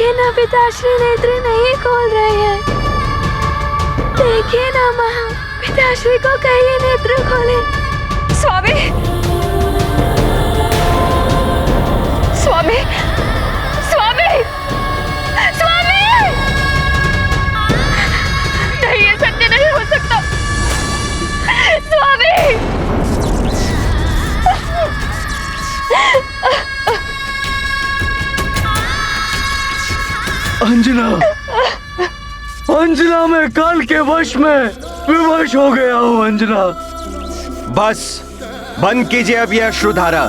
देखिए ना पिताश्री नेत्र नहीं खोल रहे हैं। देखिए ना माँ, पिताश्री को कहिए नेत्र खोले। स्वामी, स्वामी, स्वामी, स्वामी! नहीं, ये सत्य नहीं हो सकता। स्वामी! अंजना, अंजना, मैं काल के वश में विवश हो गया हूँ अंजना। बस बंद कीजिए अब यह अश्रुधारा।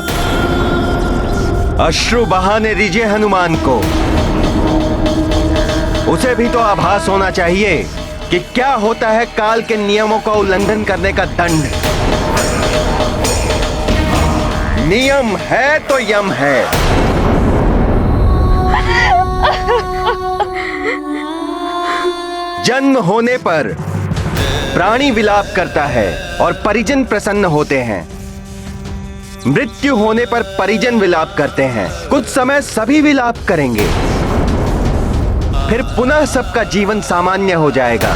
अश्रु बहाने दीजिए हनुमान को। उसे भी तो आभास होना चाहिए कि क्या होता है काल के नियमों का उल्लंघन करने का दंड। नियम है तो यम है। जन्म होने पर प्राणी विलाप करता है और परिजन प्रसन्न होते हैं। मृत्यु होने पर परिजन विलाप करते हैं। कुछ समय सभी विलाप करेंगे, फिर पुनः सबका जीवन सामान्य हो जाएगा।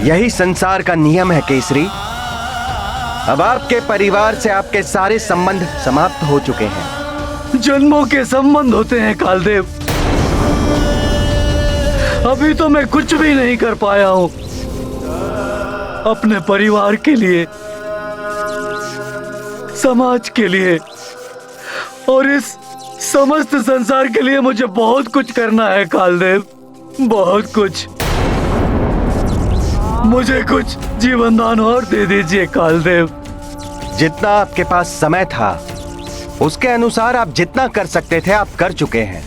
यही संसार का नियम है केसरी। अब आपके परिवार से आपके सारे संबंध समाप्त हो चुके हैं। जन्मों के संबंध होते हैं कालदेव। अभी तो मैं कुछ भी नहीं कर पाया हूं अपने परिवार के लिए, समाज के लिए और इस समस्त संसार के लिए मुझे बहुत कुछ करना है कालदेव, बहुत कुछ। मुझे कुछ जीवन दान और दे दीजिए कालदेव। जितना आपके पास समय था उसके अनुसार आप जितना कर सकते थे आप कर चुके हैं।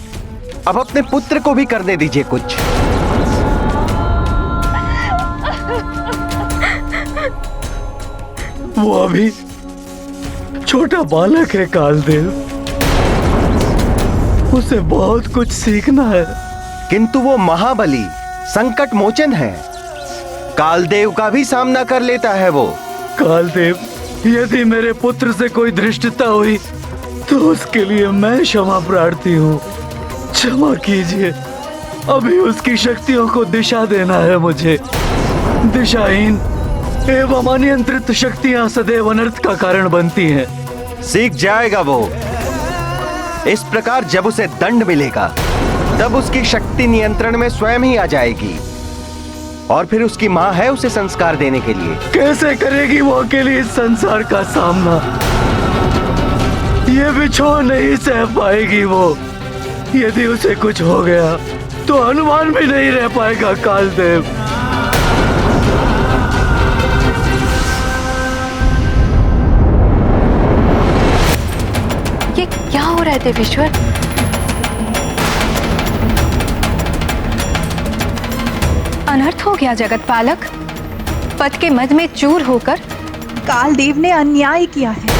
अब अपने पुत्र को भी करने दीजिए कुछ। वो अभी छोटा बालक है कालदेव, उसे बहुत कुछ सीखना है। किंतु वो महाबली संकट मोचन है। कालदेव का भी सामना कर लेता है वो। कालदेव, यदि मेरे पुत्र से कोई धृष्टता हुई तो उसके लिए मैं क्षमा प्रार्थी हूँ। क्षमा कीजिए, अभी उसकी शक्तियों को दिशा देना है मुझे। दिशाहीन एवं अनियंत्रित शक्तियां सदैव अनर्थ का कारण बनती हैं। सीख जाएगा वो। इस प्रकार जब उसे दंड मिलेगा तब उसकी शक्ति नियंत्रण में स्वयं ही आ जाएगी और फिर उसकी माँ है उसे संस्कार देने के लिए। कैसे करेगी वो अकेली इस संसार का सामना? ये बिछोह नहीं सह पाएगी वो। यदि उसे कुछ हो गया तो हनुमान भी नहीं रह पाएगा कालदेव। ये क्या हो रहा है देवेश्वर? अनर्थ हो गया जगत पालक। पद के मद में चूर होकर कालदेव ने अन्याय किया है।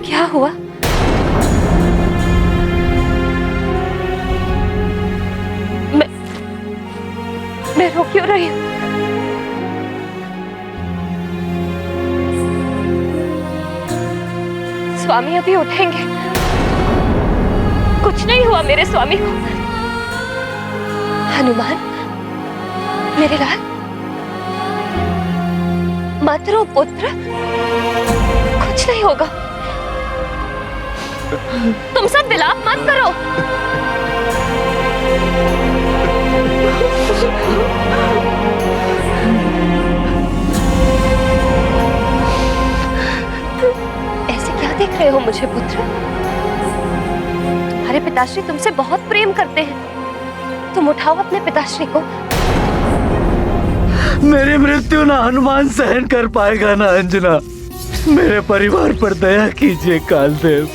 क्या हुआ? मैं रो क्यों रही हूँ? स्वामी अभी उठेंगे। कुछ नहीं हुआ मेरे स्वामी को। हनुमान, मेरे लाल, मत रो पुत्र, कुछ नहीं होगा। तुम सब विलाप मत करो। ऐसे क्या देख रहे हो मुझे पुत्र? तुम्हारे पिताश्री तुमसे बहुत प्रेम करते हैं। तुम उठाओ अपने पिताश्री को। मेरी मृत्यु ना हनुमान सहन कर पाएगा ना अंजना। मेरे परिवार पर दया कीजिए कालदेव,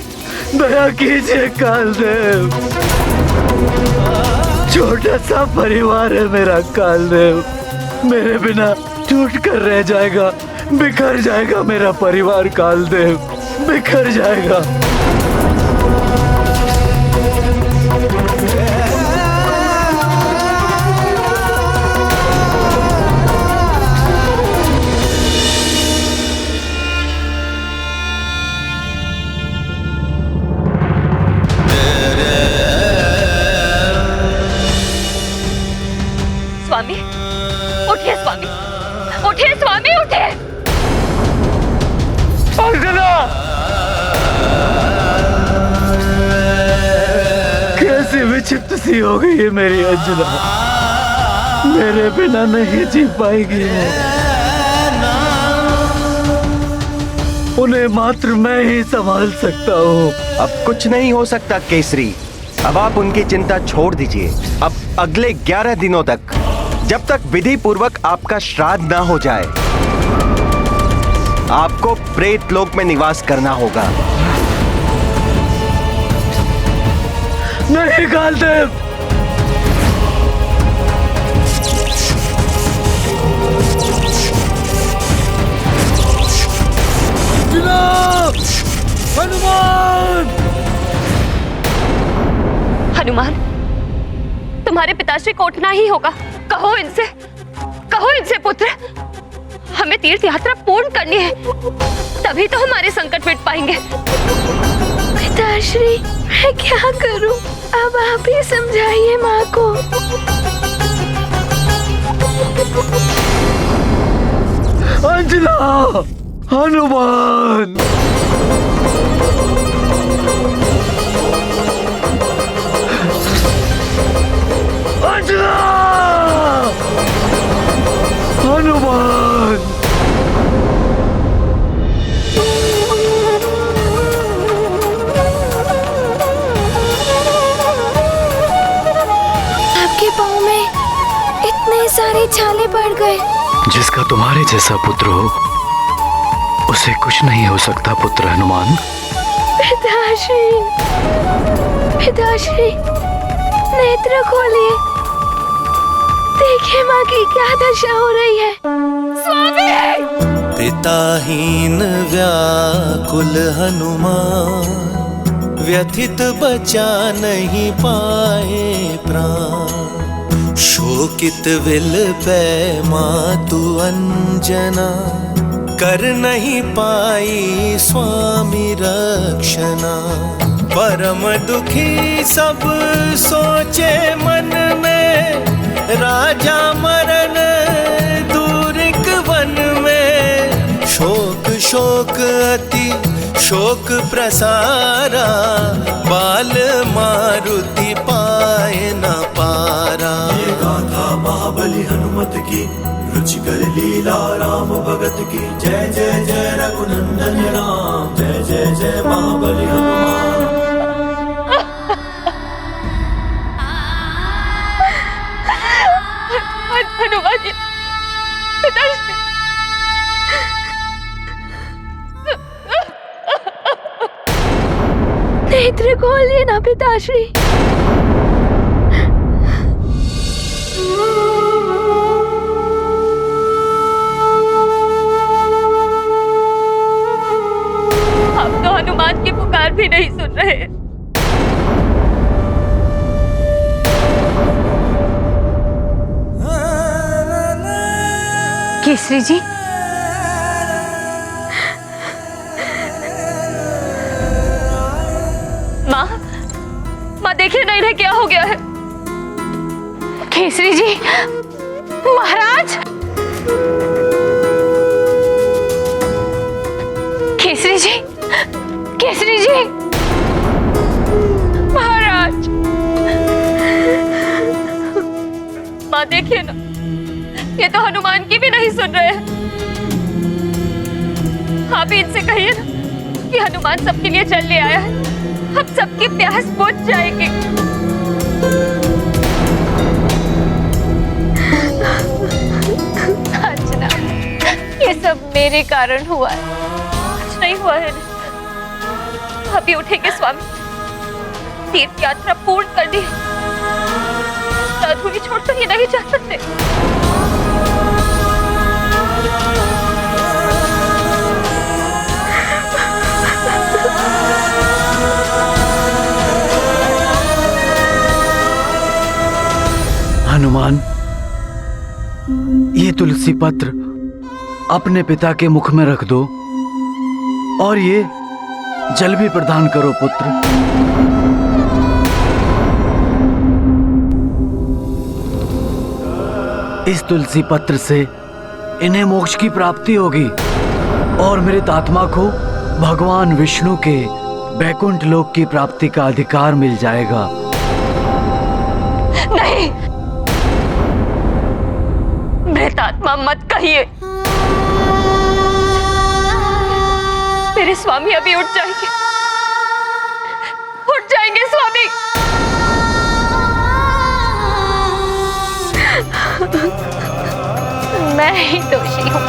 दया कीजिए कालदेव। छोटा सा परिवार है मेरा कालदेव। मेरे बिना टूट कर रह जाएगा, बिखर जाएगा मेरा परिवार कालदेव, बिखर जाएगा। अंजना! कैसी विचित्र सी हो गई है मेरी अंजना। मेरे बिना नहीं जी पाएगी वो। उन्हें मात्र मैं ही संभाल सकता हूँ। अब कुछ नहीं हो सकता केसरी। अब आप उनकी चिंता छोड़ दीजिए। अब अगले 11 दिनों तक, जब तक विधि पूर्वक आपका श्राद्ध ना हो जाए, आपको प्रेत लोक में निवास करना होगा। नहीं कालदेव, जनाब! हनुमान! हनुमान, तुम्हारे पिताश्री को उठना ही होगा। कहो इनसे पुत्र, हमें तीर्थ यात्रा पूर्ण करनी है, तभी तो हमारे संकट मिट पाएंगे। पिताश्री, मैं क्या करूं? अब आप ही समझाइए माँ को। अंजना! हनुमान! अंजना! हनुमान! आपके पाँव में इतने सारे छाले पड़ गए। जिसका तुम्हारे जैसा पुत्र हो, उसे कुछ नहीं हो सकता पुत्र हनुमान। पिताश्री, पिताश्री, नेत्र खोलिए, देखिए माँ की क्या दशा हो रही है। स्वामी! पिताहीन व्याकुल हनुमान, व्यथित बचा नहीं पाए प्राण। शोकित विलपै मातु अंजना, कर नहीं पाई स्वामी रक्षणा। परम दुखी सब सोचे मन में, राजा मरण दूरिक वन में। शोक शोक अति शोक प्रसारा, बाल मारुति पाए न पारा। ये गाथा महाबली हनुमत की, रुचिकर लीला राम भगत की। जय जय जय रघुनंदन राम, जय जय जय महाबली हनुमान। हनुमान जी, पिताश्री, नेत्र खोलिए ना पिताश्री। आप तो हनुमान की पुकार भी नहीं सुन रहे। केसरी जी, माँ देखिए नहीं रहे क्या हो गया है। केसरी जी, महाराज! केसरी जी, केसरी जी, महाराज! माँ देखिए ना, ये तो हनुमान की भी नहीं सुन रहे हैं। आप भी इनसे कहिए ना कि हनुमान सबके लिए चल ले आया है, हम सबकी प्यास बुझ जाएगी। अर्चना, ये सब मेरे कारण हुआ है, कुछ नहीं हुआ है। अभी उठेंगे स्वामी, तीर्थ यात्रा पूर्ण करनी है, अधूरी छोड़ कर ये नहीं जा सकते। हनुमान, ये तुलसी पत्र अपने पिता के मुख में रख दो और ये जल भी प्रदान करो पुत्र। इस तुलसी पत्र से इन्हें मोक्ष की प्राप्ति होगी और मेरे आत्मा को भगवान विष्णु के बैकुंठ लोक की प्राप्ति का अधिकार मिल जाएगा। नहीं, मृतात्मा मत कहिए। मेरे स्वामी अभी उठ जाएंगे, उठ जाएंगे स्वामी। मैं ही दोषी हूँ,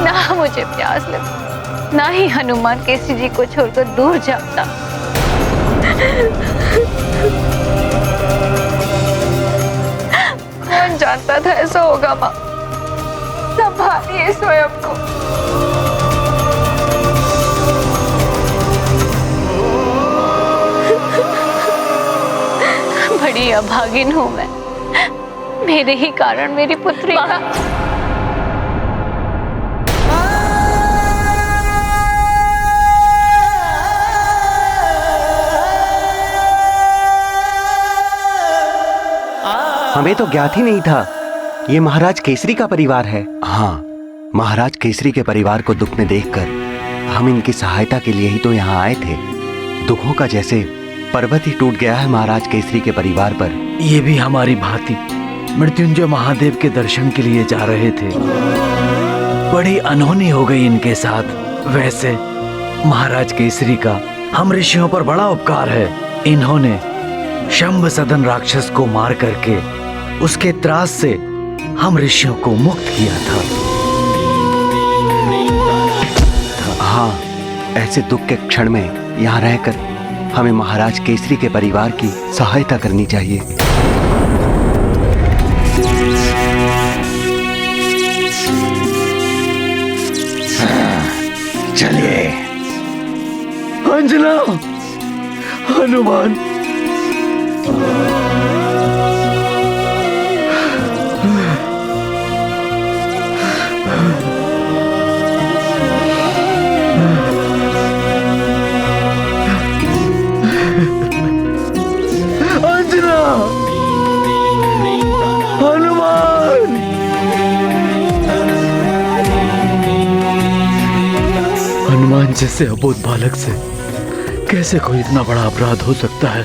ना मुझे प्यास लगी, ना ही हनुमान केसरी जी को छोड़कर दूर जाता। कौन जानता था ऐसा होगा माँ। संभालिए स्वयं को। बड़ी अभागिन हूँ मैं, मेरे ही कारण मेरी पुत्री का। हमें तो ज्ञात ही नहीं था ये महाराज केसरी का परिवार है। हाँ, महाराज केसरी के परिवार को दुख में देखकर हम इनकी सहायता के लिए ही तो यहाँ आए थे। दुखों का जैसे पर्वत ही टूट गया है महाराज केसरी के परिवार पर। ये भी हमारी भांति मृत्युंजय महादेव के दर्शन के लिए जा रहे थे। बड़ी अनहोनी हो गई इनके साथ। वैसे महाराज केसरी का हम ऋषियों पर बड़ा उपकार है। इन्होंने शंभ सदन राक्षस को मार करके उसके त्रास से हम ऋषियों को मुक्त किया था। हाँ, ऐसे दुख के क्षण में यहाँ रहकर हमें महाराज केसरी के परिवार की सहायता करनी चाहिए। चलिए। अंजना, हनुमान, अंजना, हनुमान। हनुमान जैसे अबोध बालक से कैसे कोई इतना बड़ा अपराध हो सकता है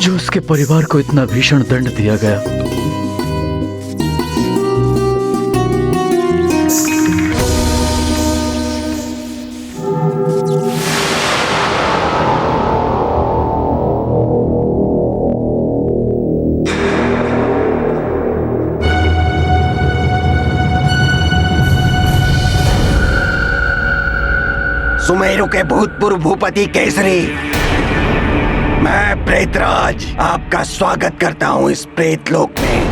जो उसके परिवार को इतना भीषण दंड दिया गया। सुमेरु के भूतपूर्व भूपति केसरी, मैं प्रेतराज आपका स्वागत करता हूं इस प्रेत लोक में।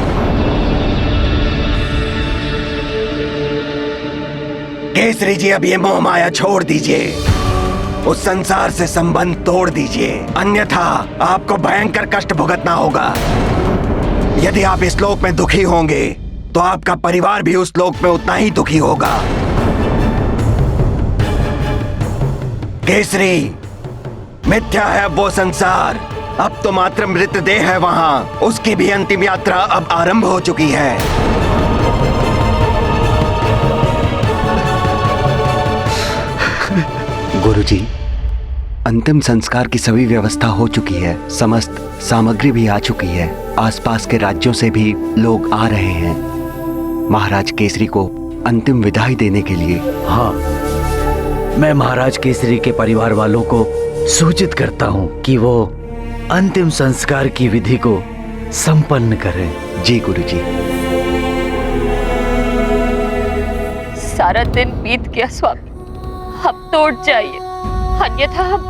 केसरी जी, अब ये मोह माया छोड़ दीजिए, उस संसार से संबंध तोड़ दीजिए, अन्यथा आपको भयंकर कष्ट भुगतना होगा। यदि आप इस लोक में दुखी होंगे तो आपका परिवार भी उस लोक में उतना ही दुखी होगा। केसरी, मिथ्या है वो संसार, अब तो मात्र मृतदेह है वहां। उसकी भी अंतिम यात्रा अब आरंभ हो चुकी है। गुरुजी, अंतिम संस्कार की सभी व्यवस्था हो चुकी है, समस्त सामग्री भी आ चुकी है, आसपास के राज्यों से भी लोग आ रहे हैं महाराज केसरी को अंतिम विदाई देने के लिए। हाँ, मैं महाराज केसरी के परिवार वालों को सूचित करता हूँ कि वो अंतिम संस्कार की विधि को संपन्न करें। जी गुरुजी। सारा दिन बीत गया स्वामी, अब तो उठ जाइए, अन्यथा हम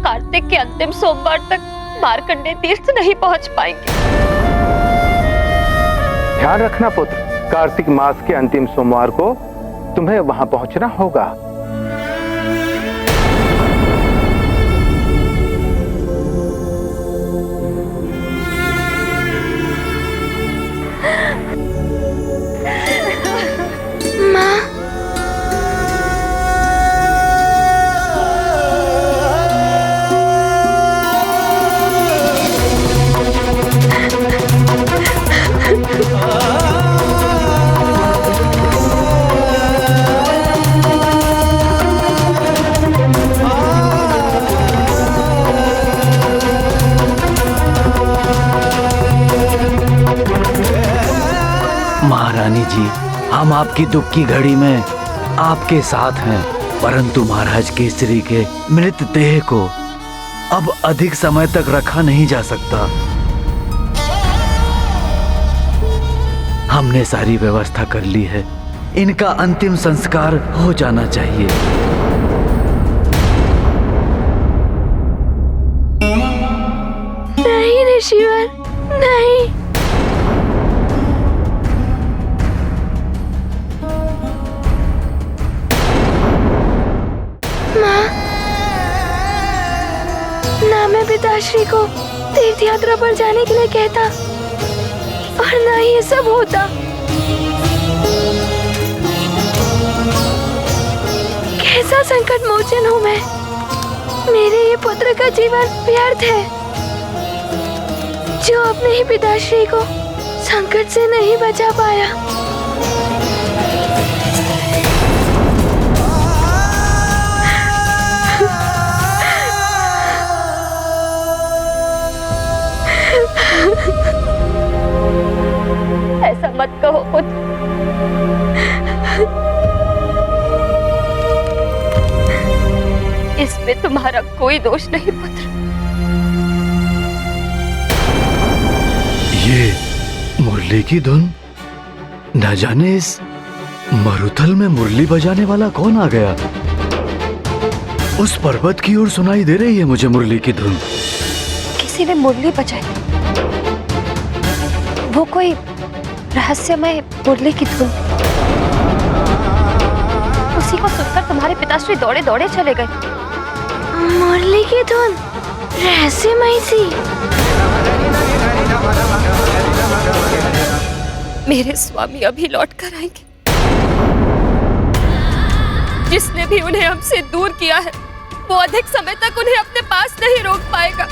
कार्तिक के अंतिम सोमवार तक मार्कंडेय तीर्थ नहीं पहुंच पाएंगे। ध्यान रखना पुत्र, कार्तिक मास के अंतिम सोमवार को तुम्हें वहां पहुंचना होगा। जी, हम आपकी दुख की घड़ी में आपके साथ हैं, परंतु महाराज केसरी के मृत देह को अब अधिक समय तक रखा नहीं जा सकता। हमने सारी व्यवस्था कर ली है, इनका अंतिम संस्कार हो जाना चाहिए। नहीं ऋषिवर, नहीं। माँ, ना मैं पिताश्री को तीर्थ यात्रा पर जाने के लिए कहता और ना ही ये सब होता। कैसा संकट मोचन हूँ मैं। मेरे ये पुत्र का जीवन व्यर्थ है जो अपने ही पिताश्री को संकट से नहीं बचा पाया। ऐसा मत कहो पुत्र। इसमें तुम्हारा कोई दोष नहीं पुत्र। ये मुरली की धुन, न जाने इस मरुथल में मुरली बजाने वाला कौन आ गया। उस पर्वत की ओर सुनाई दे रही है मुझे मुरली की धुन। किसी ने मुरली बजाई। वो कोई रहस्यमय मुरली की धुन। उसी को सुनकर तुम्हारे पिताश्री दौड़े दौड़े चले गए। मुरली की धुन रहस्यमय सी। मेरे स्वामी अभी लौट कर आएंगे। जिसने भी उन्हें हमसे दूर किया है वो अधिक समय तक उन्हें अपने पास नहीं रोक पाएगा।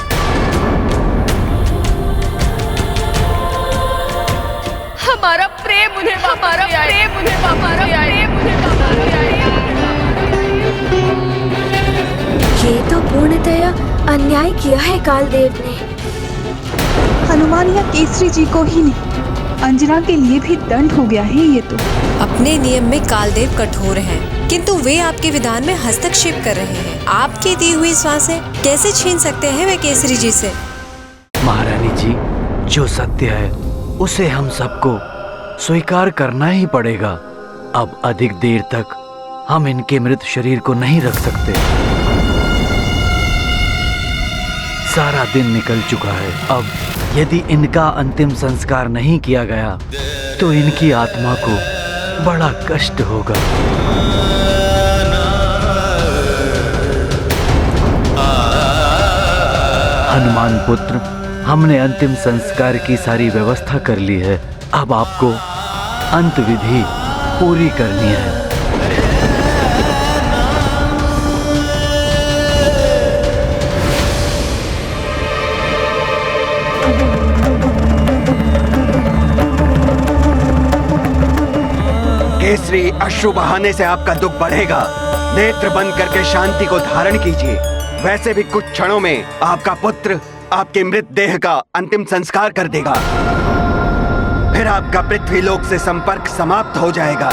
हमारा प्रेम उन्हें ये तो पूर्णतया अन्याय किया है कालदेव ने। हनुमान या केसरी जी को ही नहीं, अंजना के लिए भी दंड हो गया है ये तो। अपने नियम में कालदेव कठोर हैं, किंतु वे आपके विधान में हस्तक्षेप कर रहे हैं। आपकी दी हुई सांसें कैसे छीन सकते हैं वे केसरी जी से। महारानी जी, जो सत्य है उसे हम सबको स्वीकार करना ही पड़ेगा। अब अधिक देर तक हम इनके मृत शरीर को नहीं रख सकते। सारा दिन निकल चुका है। अब यदि इनका अंतिम संस्कार नहीं किया गया तो इनकी आत्मा को बड़ा कष्ट होगा। हनुमान पुत्र, हमने अंतिम संस्कार की सारी व्यवस्था कर ली है। अब आपको अंत विधि पूरी करनी है। केसरी, अश्रु बहाने से आपका दुख बढ़ेगा। नेत्र बंद करके शांति को धारण कीजिए। वैसे भी कुछ क्षणों में आपका पुत्र आपके मृत देह का अंतिम संस्कार कर देगा। फिर आपका पृथ्वी लोक से संपर्क समाप्त हो जाएगा।